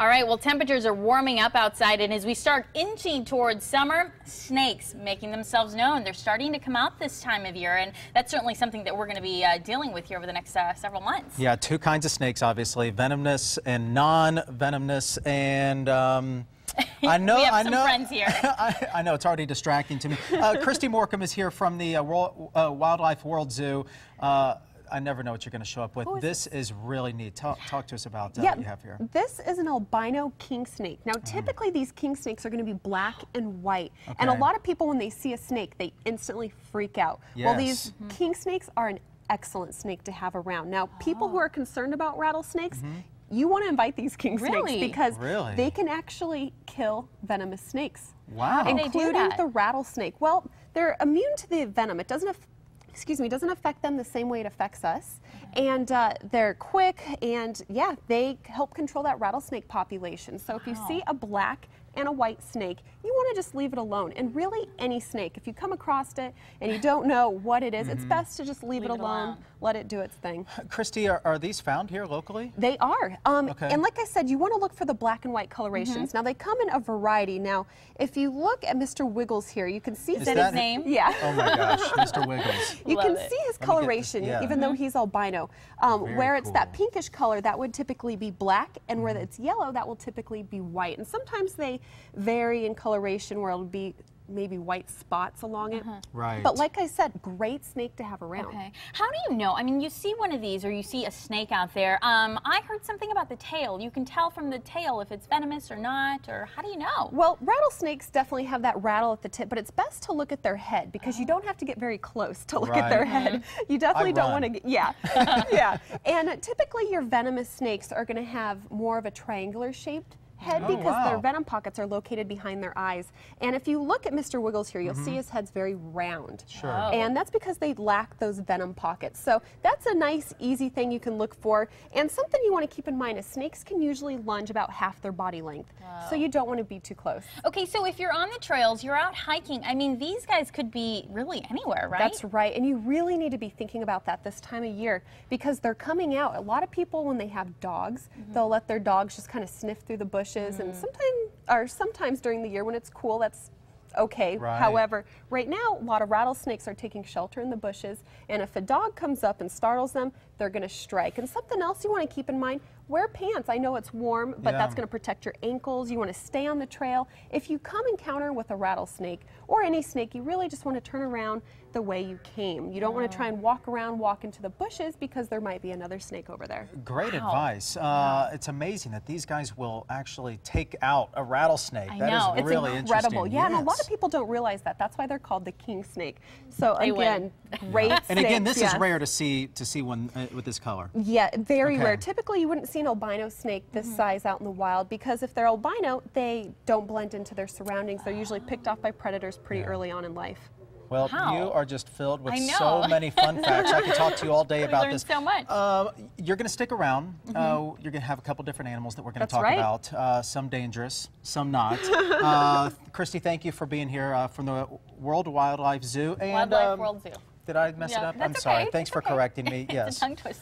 All right, well, temperatures are warming up outside, and as we start inching towards summer, snakes making themselves known. They're starting to come out this time of year, and that's certainly something that we're going to be dealing with here over the next several months. Yeah, two kinds of snakes, obviously, venomous and non-venomous, and I know, we have some friends here. I know, it's already distracting to me. Christy Morcom is here from the Wildlife World Zoo. I never know what you're going to show up with. This is really neat. Talk to us about what you have here. This is an albino king snake. Now, typically these king snakes are going to be black and white. Okay. And a lot of people, when they see a snake, they instantly freak out. Yes. Well, these king snakes are an excellent snake to have around. Now, people who are concerned about rattlesnakes, you want to invite these king snakes because they can actually kill venomous snakes. Wow. Including the rattlesnake. Well, they're immune to the venom. It doesn't affect them the same way it affects us. And they're quick, and yeah, they help control that rattlesnake population. So if you see a black and a white snake, you want to just leave it alone. And really, any snake, if you come across it and you don't know what it is, it's best to just leave it alone, let it do its thing. Christy, are these found here locally? They are. And like I said, you want to look for the black and white colorations. Now, they come in a variety. Now, if you look at Mr. Wiggles here, you can see his name. Yeah. Oh my gosh, Mr. Wiggles. You can see his coloration, even though he's albino. Where it's that pinkish color, that would typically be black, and where it's yellow, that will typically be white. And sometimes they vary in coloration, where it'll be maybe white spots along it. Right. But like I said, great snake to have around. Okay. How do you know? I mean, you see one of these or you see a snake out there. I heard something about the tail. You can tell from the tail if it's venomous or not, or how do you know? Well, rattlesnakes definitely have that rattle at the tip, but it's best to look at their head because you don't have to get very close to look at their head. You definitely don't want to get, yeah. And typically your venomous snakes are going to have more of a triangular shaped head because their venom pockets are located behind their eyes. And if you look at Mr. Wiggles here, you'll see his head's very round. Sure. And that's because they lack those venom pockets. So that's a nice, easy thing you can look for. And something you want to keep in mind is snakes can usually lunge about half their body length. So you don't want to be too close. Okay, so if you're on the trails, you're out hiking, I mean, these guys could be really anywhere, right? That's right. And you really need to be thinking about that this time of year because they're coming out. A lot of people, when they have dogs, they'll let their dogs just kind of sniff through the bushes. And sometimes during the year when it's cool, that's okay. However, right now, a lot of rattlesnakes are taking shelter in the bushes, and if a dog comes up and startles them, they're going to strike. And something else you want to keep in mind, wear pants. I know it's warm, but that's going to protect your ankles. You want to stay on the trail. If you come encounter with a rattlesnake or any snake, you really just want to turn around the way you came. You don't want to try and walk into the bushes because there might be another snake over there. Great advice. It's amazing that these guys will actually take out a rattlesnake. That is really incredible. interesting. Yeah, and a lot of people don't realize that. That's why they're called the king snake. So again, great snakes. And again, this is rare to see one with this color. Yeah, very rare. Typically, you wouldn't see an albino snake this size out in the wild because if they're albino, they don't blend into their surroundings. They're usually picked off by predators pretty early on in life. Well, you are just filled with so many fun facts. I could talk to you all day about this. So much. You're going to stick around. You're going to have a couple different animals that we're going to talk about. Some dangerous, some not. Christy, thank you for being here from the World Wildlife Zoo. Wildlife World Zoo. Did I mess it up? I'm sorry. Thanks for correcting me. Yes. It's a tongue twister.